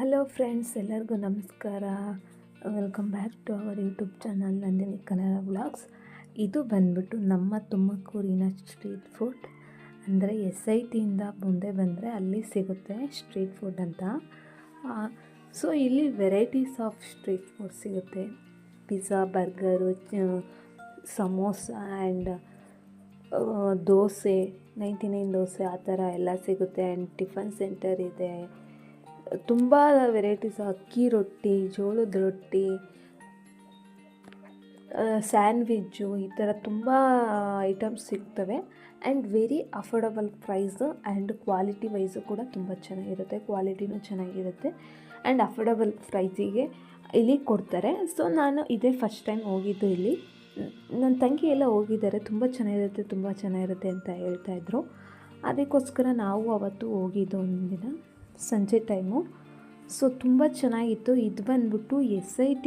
Hello friends, ಎಲ್ಲರಿಗೂ ನಮಸ್ಕಾರ. Welcome back to our YouTube channel Nandini Kannada vlogs. ಇದು ಬಂದ್ಬಿಟ್ಟು ನಮ್ಮ ತುಮಕೂರಿನ ಸ್ಟ್ರೀಟ್ ಫುಡ್. ಅಂದರೆ SITಯಿಂದ ಮುಂದೆ ಬಂದರೆ ಅಲ್ಲಿ ಸಿಗುತ್ತೆ ಸ್ಟ್ರೀಟ್ ಫುಡ್ ಅಂತ. ಸೊ ಇಲ್ಲಿ ವೆರೈಟೀಸ್ ಆಫ್ ಸ್ಟ್ರೀಟ್ ಫುಡ್ ಸಿಗುತ್ತೆ. Pizza, burger, samosa and dosa, 99 dosa ಆ ಥರ ಎಲ್ಲ ಸಿಗುತ್ತೆ. ಆ್ಯಂಡ್ ಟಿಫನ್ ಸೆಂಟರ್ ಇದೆ. ತುಂಬ ವೆರೈಟೀಸ್, ಅಕ್ಕಿ ರೊಟ್ಟಿ, ಜೋಳದ ರೊಟ್ಟಿ, ಸ್ಯಾಂಡ್ವಿಚ್ಚು, ಈ ಥರ ತುಂಬ ಐಟಮ್ಸ್ ಸಿಗ್ತವೆ. And very affordable price and quality wise ಕೂಡ ತುಂಬ ಚೆನ್ನಾಗಿರುತ್ತೆ. ಕ್ವಾಲಿಟಿನೂ ಚೆನ್ನಾಗಿರುತ್ತೆ ಆ್ಯಂಡ್ ಅಫೋರ್ಡಬಲ್ ಪ್ರೈಸಿಗೆ ಇಲ್ಲಿ ಕೊಡ್ತಾರೆ. ಸೊ ನಾನು ಇದೇ ಫಸ್ಟ್ ಟೈಮ್ ಹೋಗಿದ್ದು ಇಲ್ಲಿ. ನನ್ನ ತಂಗಿ ಎಲ್ಲ ಹೋಗಿದ್ದಾರೆ, ತುಂಬ ಚೆನ್ನಾಗಿರುತ್ತೆ ಅಂತ ಹೇಳ್ತಾಯಿದ್ರು. ಅದಕ್ಕೋಸ್ಕರ ನಾವು ಅವತ್ತು ಹೋಗಿದ್ದು ಒಂದಿನ ಸಂಜೆ ಟೈಮು. ಸೊ ತುಂಬ ಚೆನ್ನಾಗಿತ್ತು. ಇದು ಬಂದ್ಬಿಟ್ಟು SIT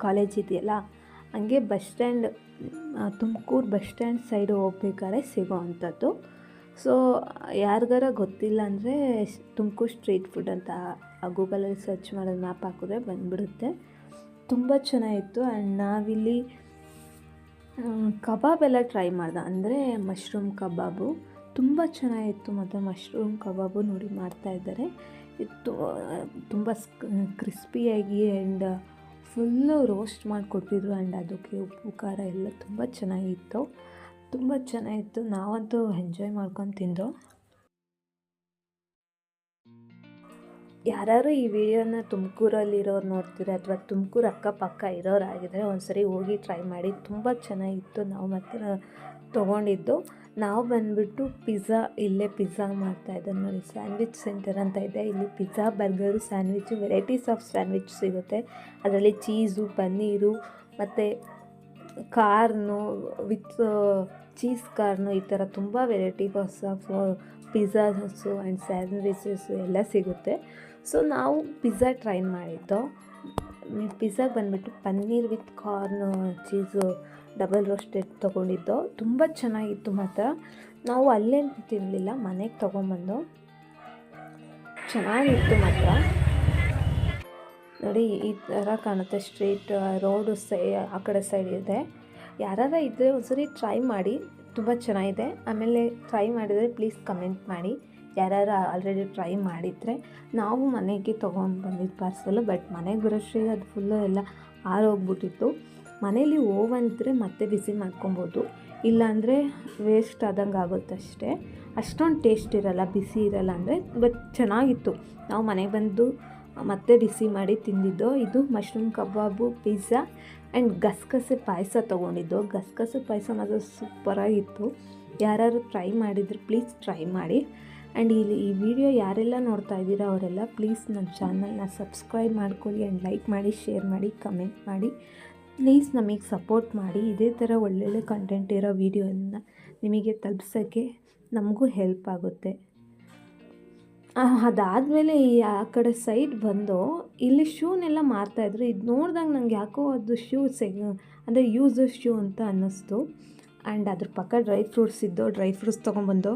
ಕಾಲೇಜ್ ಇದೆಯಲ್ಲ, ಹಂಗೆ bus stand, Tumakuru bus stand side ಹೋಗ್ಬೇಕಾದ್ರೆ ಸಿಗೋ ಅಂಥದ್ದು. ಸೊ ಯಾರಿಗಾರ ಗೊತ್ತಿಲ್ಲ ಅಂದರೆ ತುಮಕೂರು ಸ್ಟ್ರೀಟ್ ಫುಡ್ ಅಂತ ಗೂಗಲಲ್ಲಿ ಸರ್ಚ್ ಮಾಡೋದು, ಮ್ಯಾಪ್ ಹಾಕಿದ್ರೆ ಬಂದುಬಿಡುತ್ತೆ. ತುಂಬ ಚೆನ್ನಾಗಿತ್ತು. ಆ್ಯಂಡ್ ನಾವಿಲ್ಲಿ ಕಬಾಬ್ ಎಲ್ಲ ಟ್ರೈ ಮಾಡ್ದೆ, ಅಂದರೆ ಮಶ್ರೂಮ್ ಕಬಾಬು ತುಂಬ ಚೆನ್ನಾಗಿತ್ತು. ಮತ್ತು ಮಶ್ರೂಮ್ ಕಬಾಬು ನೋಡಿ ಮಾಡ್ತಾಯಿದ್ದಾರೆ. ಇದು ತುಂಬ ಕ್ರಿಸ್ಪಿಯಾಗಿ ಆ್ಯಂಡ್ ಫುಲ್ಲು ರೋಸ್ಟ್ ಮಾಡಿಕೊಡ್ತಿದ್ರು. ಆ್ಯಂಡ್ ಅದಕ್ಕೆ ಉಪ್ಪು ಖಾರ ಎಲ್ಲ ತುಂಬ ಚೆನ್ನಾಗಿತ್ತು. ನಾವಂತೂ ಎಂಜಾಯ್ ಮಾಡ್ಕೊಂಡು ತಿಂದೋ. ಯಾರು ಈ ವಿಡಿಯೋನ ತುಮಕೂರಲ್ಲಿರೋರು ನೋಡ್ತೀರ ಅಥವಾ ತುಮಕೂರು ಅಕ್ಕಪಕ್ಕ ಇರೋರಾಗಿದ್ದರೆ ಒಂದ್ಸರಿ ಹೋಗಿ ಟ್ರೈ ಮಾಡಿ. ತುಂಬ ಚೆನ್ನಾಗಿತ್ತು. ನಾವು ಮತ್ತೆ ತೊಗೊಂಡಿದ್ದು. ನಾವು ಬಂದುಬಿಟ್ಟು ಇಲ್ಲೇ ಪಿಜ್ಜಾ ಮಾಡ್ತಾಯಿದ್ದಾರೆ ನೋಡಿ. ಸ್ಯಾಂಡ್ವಿಚ್ ಸೆಂಟರ್ ಅಂತ ಇದೆ. ಇಲ್ಲಿ pizza, burger, sandwich, varieties of sandwich ಸಿಗುತ್ತೆ. ಅದರಲ್ಲಿ ಚೀಸು, ಪನ್ನೀರು ಮತ್ತು ಕಾರ್ನು ವಿತ್ ಚೀಸ್ ಕಾರ್ನು, ಈ ಥರ ತುಂಬ ವೆರೈಟೀಸ್ ಆಫ್ ಪಿಜ್ಜಾಸು ಆ್ಯಂಡ್ ಸ್ಯಾಂಡ್ವಿಚಸ್ಸು ಎಲ್ಲ ಸಿಗುತ್ತೆ. ಸೊ ನಾವು ಪಿಜ್ಜಾ ಟ್ರೈ ಮಾಡಿದ್ದು. ಪಿಜ್ಜಾಗೆ ಬಂದುಬಿಟ್ಟು paneer with corn, cheese, double roasted ತೊಗೊಂಡಿದ್ದು. ತುಂಬ ಚೆನ್ನಾಗಿತ್ತು. ಮಾತ್ರ ನಾವು ಅಲ್ಲೇನು ತಿನ್ನಲಿಲ್ಲ, ಮನೆಗೆ ತೊಗೊಂಬಂದು. ಚೆನ್ನಾಗಿತ್ತು ಮಾತ್ರ. ನೋಡಿ ಈ ಥರ ಕಾಣುತ್ತೆ ಸ್ಟ್ರೀಟ್ ರೋಡು ಆ ಕಡೆ ಸೈಡ್ ಇದೆ. ಯಾರಾರ ಇದ್ದರೆ ಒಂದ್ಸರಿ ಟ್ರೈ ಮಾಡಿ, ತುಂಬ ಚೆನ್ನಾಗಿದೆ. ಆಮೇಲೆ ಟ್ರೈ ಮಾಡಿದರೆ ಪ್ಲೀಸ್ ಕಮೆಂಟ್ ಮಾಡಿ. ಯಾರು ಆಲ್ರೆಡಿ ಟ್ರೈ ಮಾಡಿದರೆ. ನಾವು ಮನೆಗೆ ತೊಗೊಂಡ್ಬಂದಿದ್ದು ಪಾರ್ಸಲು, ಬಟ್ ಮನೆಗೆ ಬರೋಷ್ಟಿಗೆ ಅದು ಫುಲ್ಲು ಎಲ್ಲ ಆರೋಗ್ಬಿಟ್ಟಿತ್ತು. ಮನೇಲಿ ಓವನ್ ಇದ್ದರೆ ಮತ್ತೆ ಬಿಸಿ ಮಾಡ್ಕೊಬೋದು, ಇಲ್ಲಾಂದರೆ ವೇಸ್ಟ್ ಆದಂಗೆ ಆಗುತ್ತೆ ಅಷ್ಟೇ. ಅಷ್ಟೊಂದು ಟೇಸ್ಟ್ ಇರೋಲ್ಲ, ಬಿಸಿ ಇರೋಲ್ಲ ಅಂದರೆ. ಬಟ್ ಚೆನ್ನಾಗಿತ್ತು. ನಾವು ಮನೆಗೆ ಬಂದು ಮತ್ತೆ ಬಿಸಿ ಮಾಡಿ ತಿಂದಿದ್ದು. ಇದು ಮಶ್ರೂಮ್ ಕಬಾಬು, ಪಿಜ್ಜಾ ಆ್ಯಂಡ್ ಗಸಗಸೆ ಪಾಯಸ ತೊಗೊಂಡಿದ್ದು. ಗಸಗಸೆ ಪಾಯಸ ಮಾತ್ರ ಸೂಪರಾಗಿತ್ತು. ಯಾರು ಟ್ರೈ ಮಾಡಿದರೆ ಪ್ಲೀಸ್ ಟ್ರೈ ಮಾಡಿ. ಆ್ಯಂಡ್ ಈ ವಿಡಿಯೋ ಯಾರೆಲ್ಲ ನೋಡ್ತಾ ಇದ್ದೀರಾ ಅವರೆಲ್ಲ ಪ್ಲೀಸ್ ನನ್ನ ಚಾನಲ್ನ ಸಬ್ಸ್ಕ್ರೈಬ್ ಮಾಡ್ಕೊಳ್ಳಿ ಆ್ಯಂಡ್ ಲೈಕ್ ಮಾಡಿ, ಶೇರ್ ಮಾಡಿ, ಕಮೆಂಟ್ ಮಾಡಿ. ಪ್ಲೀಸ್ ನಮಗೆ ಸಪೋರ್ಟ್ ಮಾಡಿ. ಇದೇ ಥರ ಒಳ್ಳೊಳ್ಳೆ ಕಂಟೆಂಟ್ ಇರೋ ವೀಡಿಯೋನ ನಿಮಗೆ ತಲುಪ್ಸೋಕ್ಕೆ ನಮಗೂ ಹೆಲ್ಪ್ ಆಗುತ್ತೆ. ಅದಾದಮೇಲೆ ಆ ಕಡೆ ಸೈಡ್ ಬಂದು ಇಲ್ಲಿ ಶೂನೆಲ್ಲ ಮಾರ್ತಾಯಿದ್ರು. ಇದು ನೋಡಿದಾಗ ನಂಗೆ ಯಾಕೋ ಅದು ಅಂದರೆ ಯೂಸ್ ಶೂ ಅಂತ ಅನ್ನಿಸ್ತು. ಆ್ಯಂಡ್ ಅದ್ರ ಪಕ್ಕ ಡ್ರೈ ಫ್ರೂಟ್ಸ್ ತೊಗೊಂಬಂದು